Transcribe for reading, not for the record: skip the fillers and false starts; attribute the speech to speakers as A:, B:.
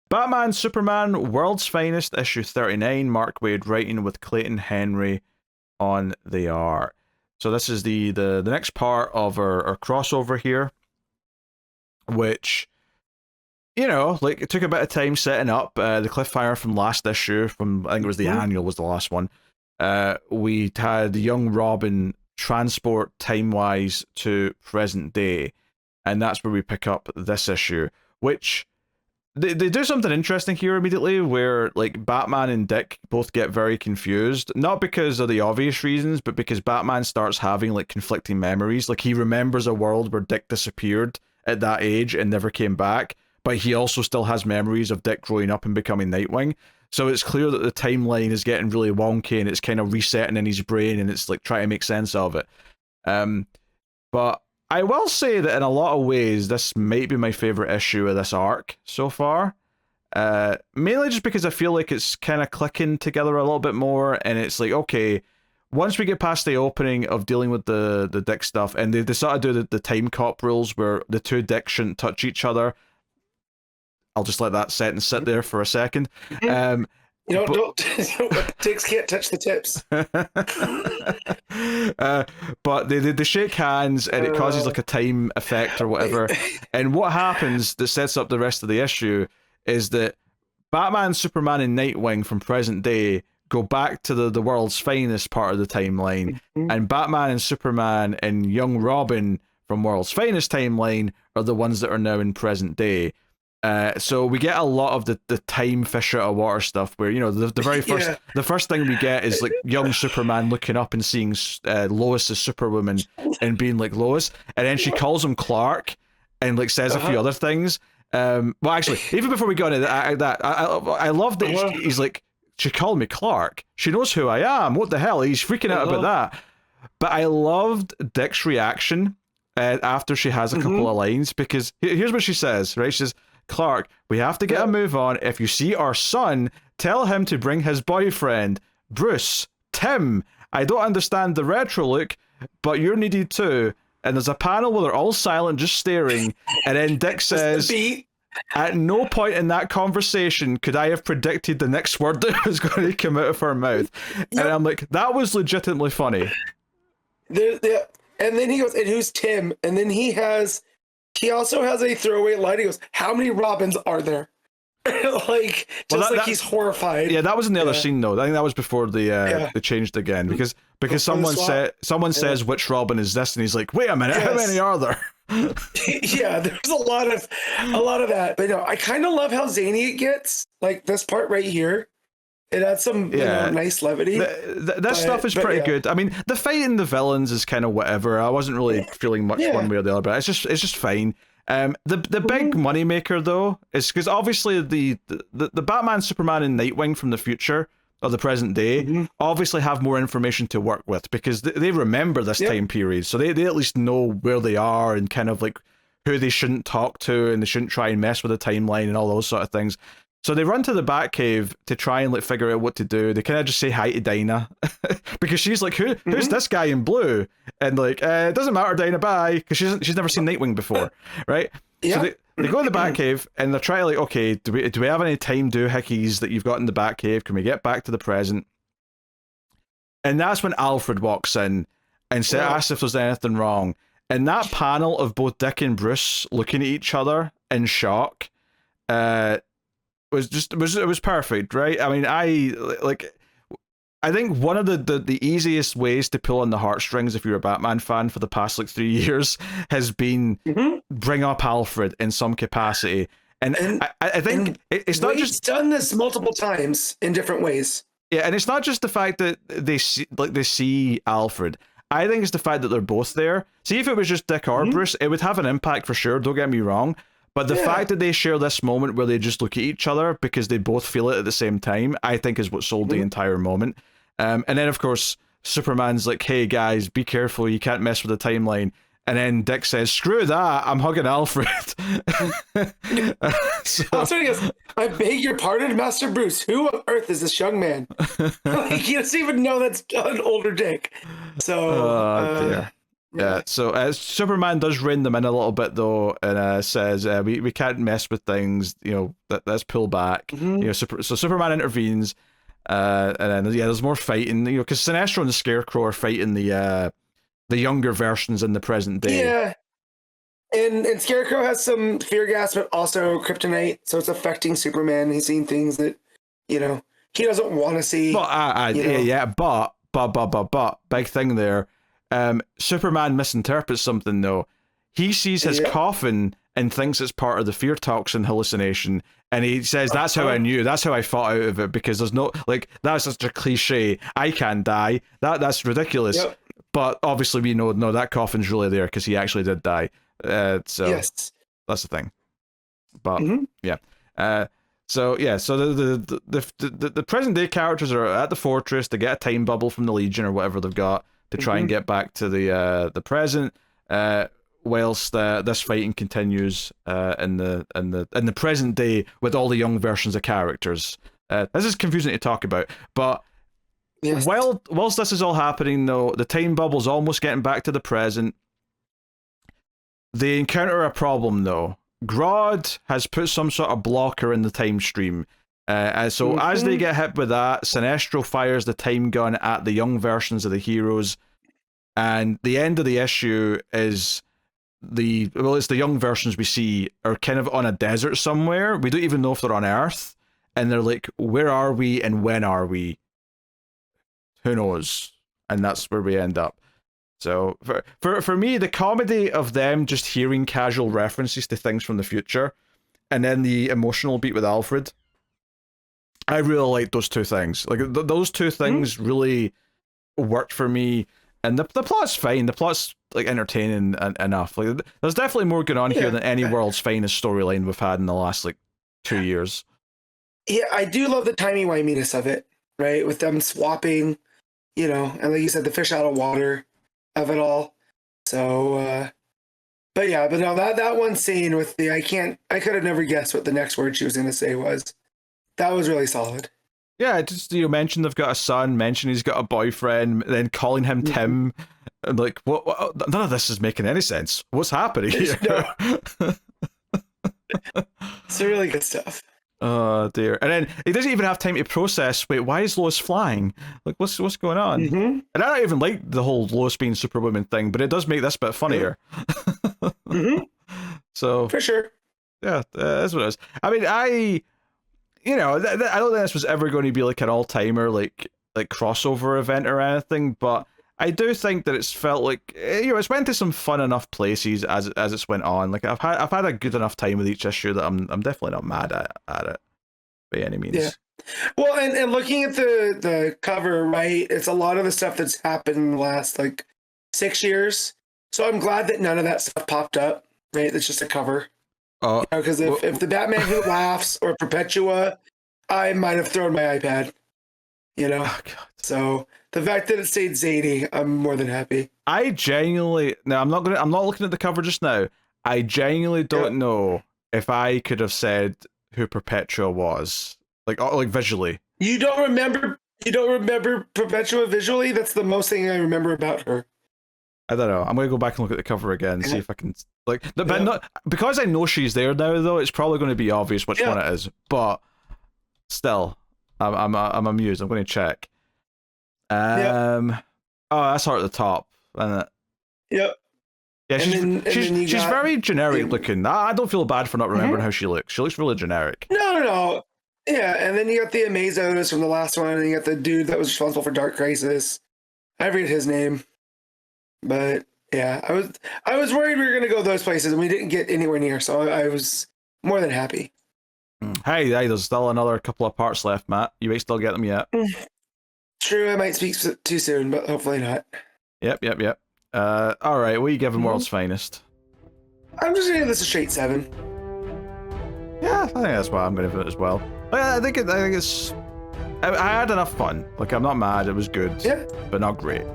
A: Batman Superman World's Finest, issue 39, Mark Waid writing with Clayton Henry on the art. So this is the next part of our crossover here, which, you know, like, it took a bit of time setting up. The cliffhanger from last issue, from I think it was the annual, was the last one. We had young Robin transport time-wise to present day, and that's where we pick up this issue, which they do something interesting here immediately, where like Batman and Dick both get very confused, not because of the obvious reasons, but because Batman starts having like conflicting memories. Like, he remembers a world where Dick disappeared at that age and never came back, but he also still has memories of Dick growing up and becoming Nightwing. So it's clear that the timeline is getting really wonky, and it's kind of resetting in his brain, and it's like trying to make sense of it. But I will say that in a lot of ways, this might be my favorite issue of this arc so far. Mainly just because I feel like it's kind of clicking together a little bit more, and it's like, okay, once we get past the opening of dealing with the Dick stuff, and they sort of do the time cop rules where the two Dicks shouldn't touch each other. I'll just let that sentence sit there for a second.
B: Don't Dicks can't touch the tips.
A: But they shake hands, and it causes like a time effect or whatever. And what happens that sets up the rest of the issue is that Batman, Superman, and Nightwing from present day go back to the world's finest part of the timeline, and Batman and Superman and young Robin from world's finest timeline are the ones that are now in present day. So we get a lot of the time fish out of water stuff, where, you know, the very first the first thing we get is like young Superman looking up and seeing Lois as Superwoman and being like, Lois, and then she calls him Clark and like says a few other things. Well, actually, even before we go into that, I love that he's like, she called me Clark. She knows who I am. What the hell? He's freaking out about that. But I loved Dick's reaction after she has a couple of lines, because here's what she says, right? She says, Clark, we have to get a move on. If you see our son, tell him to bring his boyfriend, Bruce, Tim. I don't understand the retro look, but you're needed too. And there's a panel where they're all silent, just staring. And then Dick says, at no point in that conversation could I have predicted the next word that was going to come out of her mouth. And I'm like, that was legitimately funny.
B: And then he goes, and who's Tim? And then he also has a throwaway line. He goes, how many Robins are there? He's horrified.
A: Yeah, that was in the other scene though. I think that was before they changed again, because someone says which Robin is this, and he's like, wait a minute, how many are there?
B: Yeah, there's a lot of that. But no, I kind of love how zany it gets. Like this part right here, it adds some nice levity.
A: That stuff is pretty good. I mean, the fighting the villains is kind of whatever. I wasn't really feeling much one way or the other, but it's just fine. The big moneymaker though is because obviously the Batman, Superman, and Nightwing from the future or the present day obviously have more information to work with, because they remember this time period, so they at least know where they are and kind of like who they shouldn't talk to, and they shouldn't try and mess with the timeline and all those sort of things. So they run to the Batcave to try and like figure out what to do. They kind of just say hi to Dinah because she's like, who's this guy in blue? And like, it doesn't matter, Dinah, bye, because she's never seen Nightwing before, right? Yeah. So they go to the Batcave and they're trying to like, okay, do we have any time doohickeys that you've got in the Batcave? Can we get back to the present? And that's when Alfred walks in and asks if there's anything wrong. And that panel of both Dick and Bruce looking at each other in shock, it was perfect, right? I mean, I think one of the easiest ways to pull on the heartstrings if you're a Batman fan for the past like 3 years has been bring up Alfred in some capacity, and I think it's not just
B: done this multiple times in different ways.
A: Yeah, and it's not just the fact that they see Alfred. I think it's the fact that they're both there. See, if it was just Dick or Bruce, it would have an impact for sure. Don't get me wrong. But the fact that they share this moment where they just look at each other because they both feel it at the same time, I think is what sold the entire moment. And then, of course, Superman's like, hey, guys, be careful. You can't mess with the timeline. And then Dick says, screw that. I'm hugging Alfred.
B: So he goes, I beg your pardon, Master Bruce. Who on earth is this young man? Like, he doesn't even know that's an older Dick. So,
A: dear. Yeah. So Superman does rein them in a little bit though, and says we can't mess with things. Let's pull back.
B: Mm-hmm.
A: So Superman intervenes, and then there's more fighting. Because Sinestro and the Scarecrow are fighting the younger versions in the present day.
B: Yeah. And Scarecrow has some fear gas, but also kryptonite, so it's affecting Superman. He's seeing things that, he doesn't want to see.
A: But big thing there. Superman misinterprets something though. He sees his coffin and thinks it's part of the fear toxin hallucination, and he says, "That's how I knew. That's how I fought out of it, because there's no that's such a cliche. I can't die. That's ridiculous." Yep. But obviously we know no, that coffin's really there because he actually did die. So
B: yes,
A: that's the thing. But so the present day characters are at the fortress to get a time bubble from the Legion or whatever they've got to try and get back to the present. Whilst this fighting continues in the present day with all the young versions of characters. This is confusing to talk about, but whilst this is all happening though, the time bubble's almost getting back to the present. They encounter a problem though. Grodd has put some sort of blocker in the time stream. As they get hit with that, Sinestro fires the time gun at the young versions of the heroes. And the end of the issue is it's the young versions we see are kind of on a desert somewhere. We don't even know if they're on Earth. And they're like, where are we and when are we? Who knows? And that's where we end up. So for me, the comedy of them just hearing casual references to things from the future, and then the emotional beat with Alfred, I really like those two things. Those two things really worked for me, and the plot's fine. The plot's entertaining enough. There's definitely more going on here than any World's Finest storyline we've had in the last 2 years.
B: Yeah, I do love the timey-wiminess of it, right? With them swapping, and like you said, the fish out of water of it all. So but no, that one scene with I could have never guessed what the next word she was going to say was. That was really solid. Yeah,
A: just mention they've got a son, mention he's got a boyfriend, then calling him Tim. And what none of this is making any sense. What's happening here?
B: It's really good stuff.
A: Oh dear. And then he doesn't even have time to process, wait, why is Lois flying? What's going on? And I don't even like the whole Lois being Superwoman thing, but it does make this bit funnier. So
B: for sure.
A: Yeah, that's what it is. I mean, I don't think this was ever going to be an all-timer like crossover event or anything, but I do think that it's felt it's went to some fun enough places as it's went on. I've had a good enough time with each issue that I'm definitely not mad at it by any means.
B: Yeah. Well, and looking at the cover, right, it's a lot of the stuff that's happened in the last 6 years. So I'm glad that none of that stuff popped up. Right, it's just a cover. Because if the Batman Who Laughs or Perpetua, I might have thrown my iPad.
A: Oh, God.
B: So the fact that it stayed zany, I'm more than happy.
A: I genuinely I'm not looking at the cover just now. I genuinely don't know if I could have said who Perpetua was, visually. You don't remember
B: Perpetua visually? That's the most thing I remember about her.
A: I don't know. I'm gonna go back and look at the cover again and see if I can but not because I know she's there now. Though it's probably going to be obvious which one it is. But still, I'm amused. I'm going to check. Oh, that's her at the top, isn't it?
B: Yep.
A: Yeah, she's very generic looking. I don't feel bad for not remembering how she looks. She looks really generic.
B: No. Yeah, and then you got the Amazos from the last one, and you got the dude that was responsible for Dark Crisis. I forget his name. But yeah, I was worried we were gonna go those places and we didn't get anywhere near, so I was more than happy.
A: Hey, there's still another couple of parts left, Matt. You may still get them yet.
B: True, I might speak too soon, but hopefully not.
A: Yep. All right, what are you giving World's Finest?
B: I'm just gonna give this a straight 7.
A: Yeah, I think that's what I'm gonna give it as well. I think it's. I had enough fun. I'm not mad. It was good.
B: Yeah.
A: But not great.